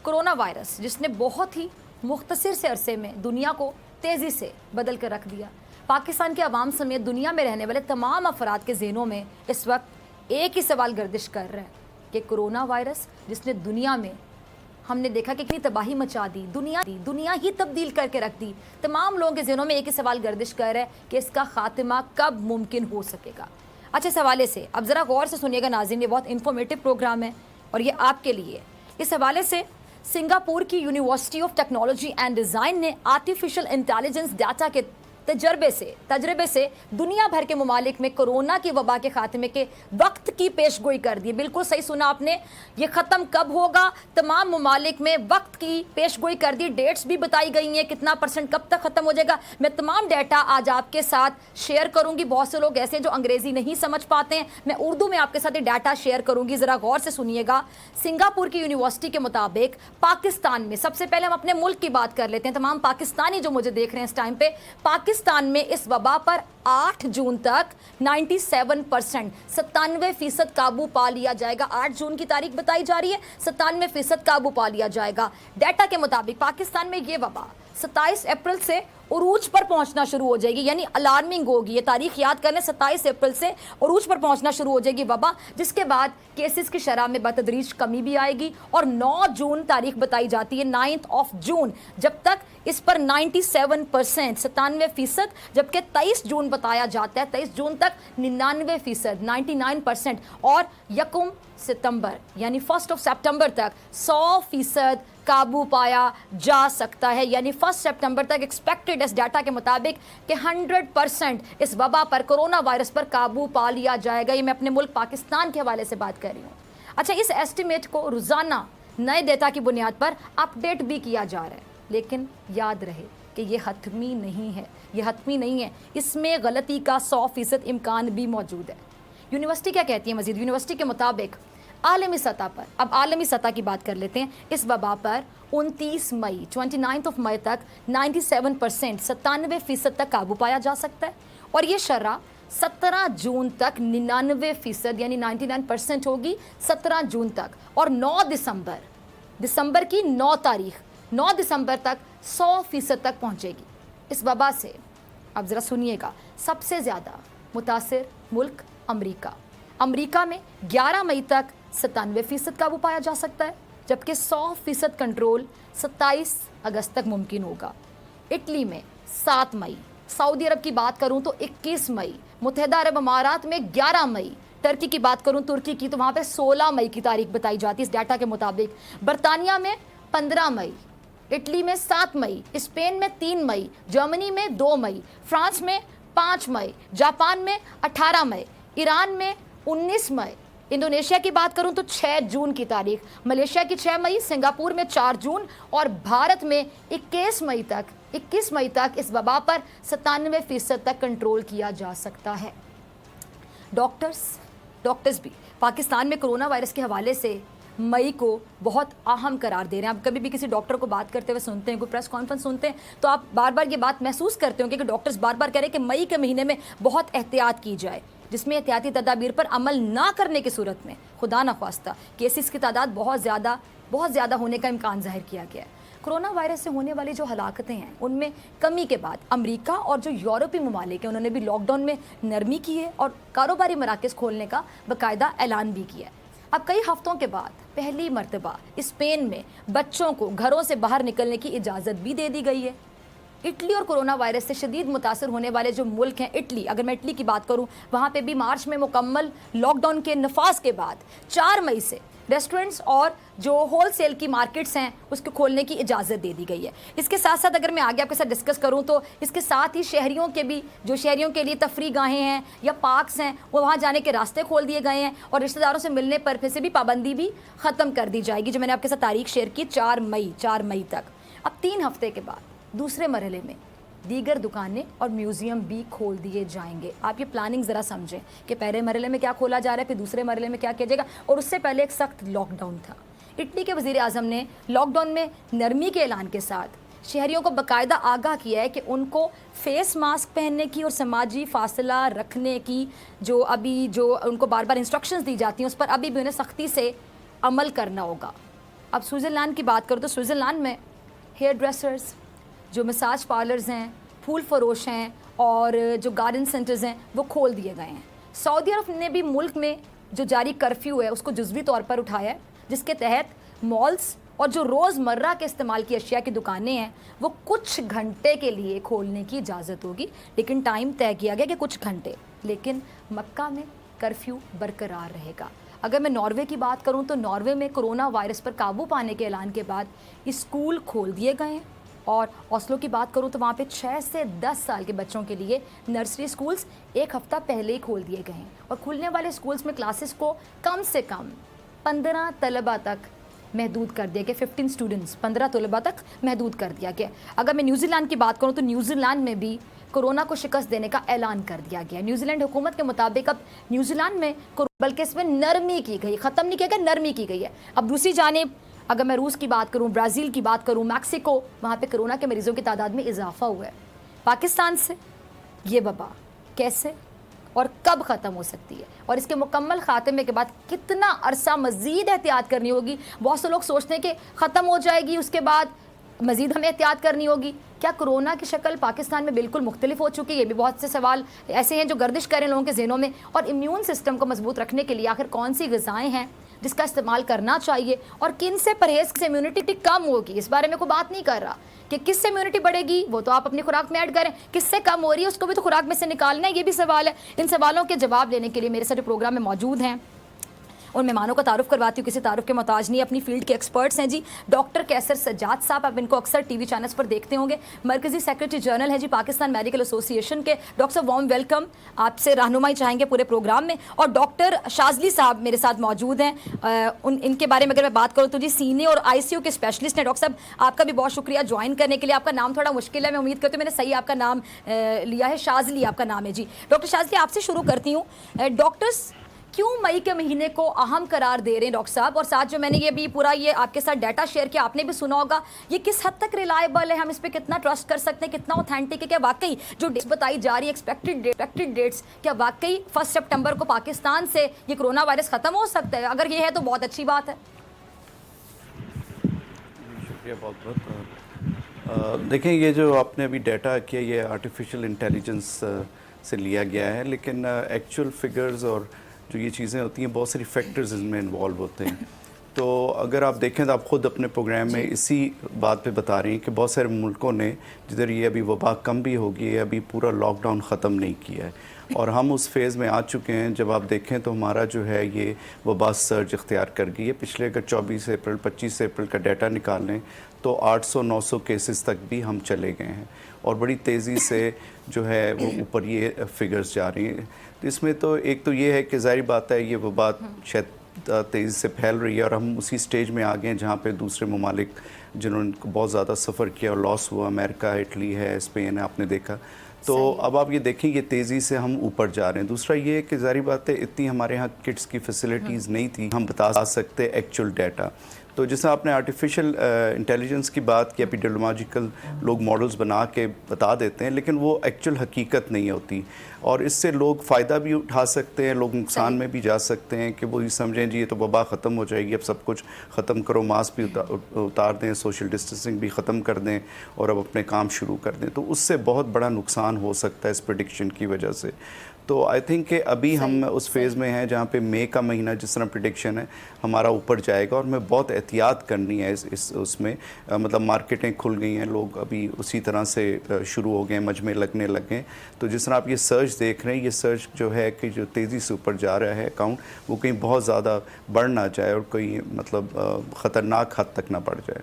Corona virus जिसने बहुत ही मुख्तसर से अरसे में दुनिया को तेज़ी से बदल कर रख दिया। पाकिस्तान के अवाम समेत दुनिया में रहने वाले तमाम अफराद के ज़हनों में इस वक्त एक ही सवाल गर्दिश कर रहा है कि कोरोना वायरस जिसने दुनिया में हमने देखा कि कितनी तबाही मचा दी, दुनिया ही तब्दील करके रख दी। तमाम लोगों के ज़हनों में एक ही सवाल गर्दिश कर रहा है कि इसका खात्मा कब मुमकिन हो सकेगा। अच्छा, इस हवाले से अब ज़रा गौर से सुनिएगा नाज़रीन, ये बहुत इन्फॉर्मेटिव प्रोग्राम है और ये आपके लिए। इस हवाले से सिंगापुर की university of technology and design ने आर्टिफिशियल इंटेलिजेंस डाटा के तजर्बे से दुनिया भर के ममालिक में कोरोना की वबा के खात्मे के वक्त की पेशगोई कर दी। बिल्कुल सही सुना आपने, ये ख़त्म कब होगा, तमाम ममालिक में वक्त की पेशगोई कर दी। डेट्स भी बताई गई हैं, कितना % कब तक ख़त्म हो जाएगा। मैं तमाम डेटा आज आपके साथ शेयर करूँगी। बहुत से लोग ऐसे जो अंग्रेज़ी नहीं समझ पाते हैं, मैं उर्दू में आपके साथ ये डाटा शेयर करूँगी, ज़रा गौर से सुनिएगा। सिंगापुर की यूनिवर्सिटी के मुताबिक पाकिस्तान में, सबसे पहले हम अपने मुल्क की बात कर लेते हैं। तमाम पाकिस्तानी जो मुझे देख रहे हैं इस टाइम पे, पाकिस्तान में इस वबा पर 8 जून तक 97% 97% काबू पा लिया जाएगा। 8 जून की तारीख बताई जा रही है, 97% काबू पा लिया जाएगा। डाटा के मुताबिक पाकिस्तान में ये वबा 27 अप्रैल से उरूज पर पहुंचना शुरू हो जाएगी, यानी अलार्मिंग होगी। ये तारीख याद कर लें, 27 अप्रैल से उरूज पर पहुंचना शुरू हो जाएगी वबा, जिसके बाद केसेस की शरह में बतदरीज कमी भी आएगी। और 9 जून तारीख बताई जाती है, 9 जून, जब तक इस पर 97% 97%, जबकि 23 जून बताया जाता है, 23 जून तक 99% 99%, और 1 सितंबर यानी 1 सितंबर तक 100% काबू पाया जा सकता है। यानी 1 सितंबर तक एक्सपेक्टेड इस डाटा के मुताबिक कि 100% इस वबा पर, कोरोना वायरस पर काबू पा लिया जाएगा। ये मैं अपने मुल्क पाकिस्तान के हवाले से बात कर रही हूँ। अच्छा, इस एस्टिमेट को रोज़ाना नए डेटा की बुनियाद पर अपडेट भी किया जा रहा है, लेकिन याद रहे कि ये हतमी नहीं है, ये हतमी नहीं है, इसमें गलती का 100% इम्कान भी मौजूद है। यूनिवर्सिटी क्या कहती है मज़ीद? यूनिवर्सिटी के मुताबिक आलमी सतह पर, अब आलमी सतह की बात कर लेते हैं, इस वबा पर 29 मई 29 मई तक 97% 97% तक काबू पाया जा सकता है, और ये शरह 17 जून तक 99% यानी 99% होगी 17 जून तक। और 9 दिसंबर की 9 तारीख 9 दिसंबर तक 100% तक पहुँचेगी इस वबा से। अब ज़रा सुनिएगा, सबसे ज़्यादा मुतासिर मुल्क अमरीका में 11 मई तक 97% काबू पाया जा सकता है, जबकि 100% कंट्रोल 27 अगस्त तक मुमकिन होगा। इटली में 7 मई, सऊदी अरब की बात करूं तो 21 मई, मुत्तहिदा अरब अमारात में 11 मई, टर्की की बात करूं तुर्की की तो वहाँ पे 16 मई की तारीख बताई जाती है इस डाटा के मुताबिक। बरतानिया में 15 मई, इटली में 7 मई, स्पेन में 3 मई, जर्मनी में 2 मई, फ्रांस में 5 मई, जापान में 18 मई, ईरान में 19 मई, इंडोनेशिया की बात करूं तो 6 जून की तारीख, मलेशिया की 6 मई, सिंगापुर में 4 जून, और भारत में 21 मई तक इस वबा पर 97% तक कंट्रोल किया जा सकता है। डॉक्टर्स भी पाकिस्तान में कोरोना वायरस के हवाले से मई को बहुत अहम करार दे रहे हैं। आप कभी भी किसी डॉक्टर को बात करते हुए सुनते हैं, कोई प्रेस कॉन्फ्रेंस सुनते हैं, तो आप बार बार ये बात महसूस करते होंगे कि डॉक्टर्स बार बार कह रहे हैं कि मई के महीने में बहुत एहतियात की जाए, जिसमें एहतियाती तदाबीर पर अमल ना करने की सूरत में खुदा न ख्वास्ता केसेस की तादाद बहुत ज़्यादा होने का इम्कान जाहिर किया गया है। कोरोना वायरस से होने वाली जो हलाकतें हैं उनमें कमी के बाद अमेरिका और जो यूरोपीय ममालिक हैं उन्होंने भी लॉकडाउन में नरमी की है और कारोबारी मराकज़ खोलने का बाकायदा ऐलान भी किया है। अब कई हफ्तों के बाद पहली मरतबा स्पेन में बच्चों को घरों से बाहर निकलने की इजाज़त भी दे दी गई है। इटली और कोरोना वायरस से शदीद मुतासर होने वाले जो मुल्क हैं, इटली, अगर मैं इटली की बात करूं, वहाँ पे भी मार्च में मुकम्मल लॉकडाउन के नफाज के बाद 4 मई से रेस्टोरेंट्स और जो होलसेल की मार्केट्स हैं उसको खोलने की इजाज़त दे दी गई है। इसके साथ साथ अगर मैं आगे आपके साथ डिस्कस करूं तो इसके साथ ही शहरियों के लिए तफरी गाहें हैं या पार्क्स हैं, वो वहाँ जाने के रास्ते खोल दिए गए हैं, और रिश्तेदारों से मिलने पर फिर से भी पाबंदी भी ख़त्म कर दी जाएगी, जो मैंने आपके साथ तारीख शेयर की 4 मई तक। अब 3 हफ्ते के बाद दूसरे मरहले में दीगर दुकानें और म्यूज़ियम भी खोल दिए जाएंगे। आप ये प्लानिंग ज़रा समझें कि पहले मरहले में क्या खोला जा रहा है, फिर दूसरे मरहले में क्या किया जाएगा, और उससे पहले एक सख्त लॉकडाउन था। इटली के वज़ीर आज़म ने लॉकडाउन में नरमी के ऐलान के साथ शहरियों को बाकायदा आगाह किया है कि उनको फेस मास्क पहनने की और समाजी फासला रखने की जो उनको बार बार इंस्ट्रक्शंस दी जाती हैं उस पर अभी भी उन्हें सख्ती से अमल करना होगा। اب سوئٹزرلینڈ کی بات کرو تو سوئٹزرلینڈ میں ہیئر ڈریسرز، جو مساج پارلرز ہیں، پھول فروش ہیں اور جو گارڈن سینٹرز ہیں وہ کھول دیے گئے ہیں۔ سعودی عرب نے بھی ملک میں جو جاری کرفیو ہے اس کو جزوی طور پر اٹھایا ہے، جس کے تحت مالز اور جو روز مرہ کے استعمال کی اشیاء کی دکانیں ہیں وہ کچھ گھنٹے کے لیے کھولنے کی اجازت ہوگی، لیکن ٹائم طے کیا گیا کہ کچھ گھنٹے، لیکن مکہ میں کرفیو برقرار رہے گا۔ اگر میں ناروے کی بات کروں تو ناروے میں کرونا وائرس پر قابو پانے کے اعلان کے بعد اسکول کھول دیے گئے ہیں، اور اوسلو کی بات کروں تو وہاں پہ 6 سے 10 سال کے بچوں کے لیے نرسری اسکولز ایک ہفتہ پہلے ہی کھول دیے گئے ہیں، اور کھلنے والے اسکولز میں کلاسز کو کم سے کم 15 طلبہ تک محدود کر دیا گیا، 15 اسٹوڈنٹس 15 طلبہ تک محدود کر دیا گیا۔ اگر میں نیوزی لینڈ کی بات کروں تو نیوزی لینڈ میں بھی کورونا کو شکست دینے کا اعلان کر دیا گیا۔ نیوزی لینڈ حکومت کے مطابق اب نیوزی لینڈ میں بلکہ اس میں نرمی کی گئی، ختم نہیں کیا گیا، نرمی کی گئی ہے۔ اب دوسری جانب اگر میں روس کی بات کروں، برازیل کی بات کروں، میکسیکو، وہاں پہ کرونا کے مریضوں کی تعداد میں اضافہ ہوا ہے۔ پاکستان سے یہ وبا کیسے اور کب ختم ہو سکتی ہے، اور اس کے مکمل خاتمے کے بعد کتنا عرصہ مزید احتیاط کرنی ہوگی؟ بہت سے لوگ سوچتے ہیں کہ ختم ہو جائے گی اس کے بعد مزید ہمیں احتیاط کرنی ہوگی۔ کیا کرونا کی شکل پاکستان میں بالکل مختلف ہو چکی ہے؟ یہ بھی بہت سے سوال ایسے ہیں جو گردش کریں لوگوں کے ذہنوں میں۔ اور امیون سسٹم کو مضبوط رکھنے کے لیے آخر کون سی غذائیں ہیں جس کا استعمال کرنا چاہیے، اور کن سے پرہیز سے امیونٹی کم ہوگی؟ اس بارے میں کوئی بات نہیں کر رہا کہ کس سے امیونٹی بڑھے گی، وہ تو آپ اپنی خوراک میں ایڈ کریں، کس سے کم ہو رہی ہے اس کو بھی تو خوراک میں سے نکالنا ہے، یہ بھی سوال ہے۔ ان سوالوں کے جواب لینے کے لیے میرے ساتھ پروگرام میں موجود ہیں، ان مہمانوں کا تعارف کرواتی ہوں، کسی تعارف کے محتاج نہیں، اپنی فیلڈ کے ایکسپرٹس ہیں جی۔ ڈاکٹر کیسر سجاد صاحب، آپ ان کو اکثر ٹی وی چینلز پر دیکھتے ہوں گے، مرکزی سیکرٹری جنرل ہیں جی پاکستان میڈیکل ایسوسی ایشن کے۔ ڈاکٹر صاحب وارم ویلکم، آپ سے رہنمائی چاہیں گے پورے پروگرام میں۔ اور ڈاکٹر شاذلی صاحب میرے ساتھ موجود ہیں، ان کے بارے میں اگر میں بات کروں تو جی سینے اور آئی سی یو کے اسپیشلسٹ ہیں۔ ڈاکٹر صاحب آپ کا بھی بہت شکریہ جوائن کرنے کے لیے، آپ کا نام تھوڑا مشکل ہے، میں امید کرتی ہوں میں نے صحیح آپ کا نام لیا ہے، شاذلی آپ کا نام ہے جی۔ ڈاکٹر شاذلی آپ سے شروع کرتی ہوں، ڈاکٹرز کیوں مئی کے مہینے کو اہم قرار دے رہے ہیں ڈاکٹر صاحب؟ اور ساتھ جو میں نے یہ بھی پورا یہ آپ کے ساتھ ڈیٹا شیئر کیا، آپ نے بھی سنا ہوگا، یہ کس حد تک ریلائبل ہے، ہم اس پہ کتنا ٹرسٹ کر سکتے ہیں، کتنا اوتھینٹک ہے؟ کیا واقعی جو ڈیٹس بتائی جا رہی ہے ایکسپیکٹڈ ڈیٹس، کیا واقعی 1 سپٹمبر کو پاکستان سے یہ کرونا وائرس ختم ہو سکتا ہے؟ اگر یہ ہے تو بہت اچھی بات ہے۔ شکریہ بہت بہت۔ دیکھیں یہ جو آپ نے ابھی ڈیٹا کیا یہ آرٹیفیشل انٹیلیجنس سے لیا گیا ہے، لیکن ایکچوئل فگرز اور جو یہ چیزیں ہوتی ہیں بہت ساری فیکٹرز ان میں انوالو ہوتے ہیں۔ تو اگر آپ دیکھیں تو آپ خود اپنے پروگرام میں اسی بات پہ بتا رہی ہیں کہ بہت سارے ملکوں نے جدھر یہ ابھی وبا کم بھی ہوگی ہے، ابھی پورا لاک ڈاؤن ختم نہیں کیا ہے، اور ہم اس فیز میں آ چکے ہیں۔ جب آپ دیکھیں تو ہمارا جو ہے یہ وبا سرج اختیار کر گئی ہے۔ پچھلے اگر 24 اپریل 25 اپریل کا ڈیٹا نکال لیں تو 800-900 کیسز تک بھی ہم چلے گئے ہیں، اور بڑی تیزی سے جو ہے وہ اوپر یہ فگرز جا رہی ہیں۔ تو اس میں تو ایک تو یہ ہے کہ ظاہری بات ہے یہ وبا شاید تیزی سے پھیل رہی ہے، اور ہم اسی سٹیج میں آ گئے ہیں جہاں پہ دوسرے ممالک جنہوں نے بہت زیادہ سفر کیا اور لاس ہوا، امریکہ، اٹلی ہے، اسپین ہے، آپ نے دیکھا۔ تو اب آپ یہ دیکھیں یہ تیزی سے ہم اوپر جا رہے ہیں۔ دوسرا یہ ہے کہ ظاہری بات ہے اتنی ہمارے ہاں کٹس کی فیسلٹیز نہیں تھی ہم بتا سکتے ایکچوئل ڈیٹا۔ تو جیسے آپ نے آرٹیفیشل انٹیلیجنس کی بات کی، ایپیڈیمیولوجیکل لوگ ماڈلز بنا کے بتا دیتے ہیں، لیکن وہ ایکچوئل حقیقت نہیں ہوتی، اور اس سے لوگ فائدہ بھی اٹھا سکتے ہیں، لوگ نقصان میں بھی جا سکتے ہیں کہ وہ یہ سمجھیں جی یہ تو وبا ختم ہو جائے گی، اب سب کچھ ختم کرو، ماسک بھی اتار دیں، سوشل ڈسٹینسنگ بھی ختم کر دیں اور اب اپنے کام شروع کر دیں۔ تو اس سے بہت بڑا نقصان ہو سکتا ہے اس پریڈکشن کی وجہ سے۔ تو آئی تھنک کہ ابھی ہم اس فیز میں ہیں جہاں پہ مئی کا مہینہ جس طرح پریڈکشن ہے ہمارا اوپر جائے گا، اور میں بہت احتیاط کرنی ہے اس میں، مطلب مارکیٹیں کھل گئی ہیں، لوگ ابھی اسی طرح سے شروع ہو گئے ہیں، مجمع لگنے لگے ہیں۔ تو جس طرح آپ یہ سرچ دیکھ رہے ہیں، یہ سرچ جو ہے کہ جو تیزی سے اوپر جا رہا ہے اکاؤنٹ، وہ کہیں بہت زیادہ بڑھ نہ جائے اور کوئی مطلب خطرناک حد تک نہ بڑھ جائے۔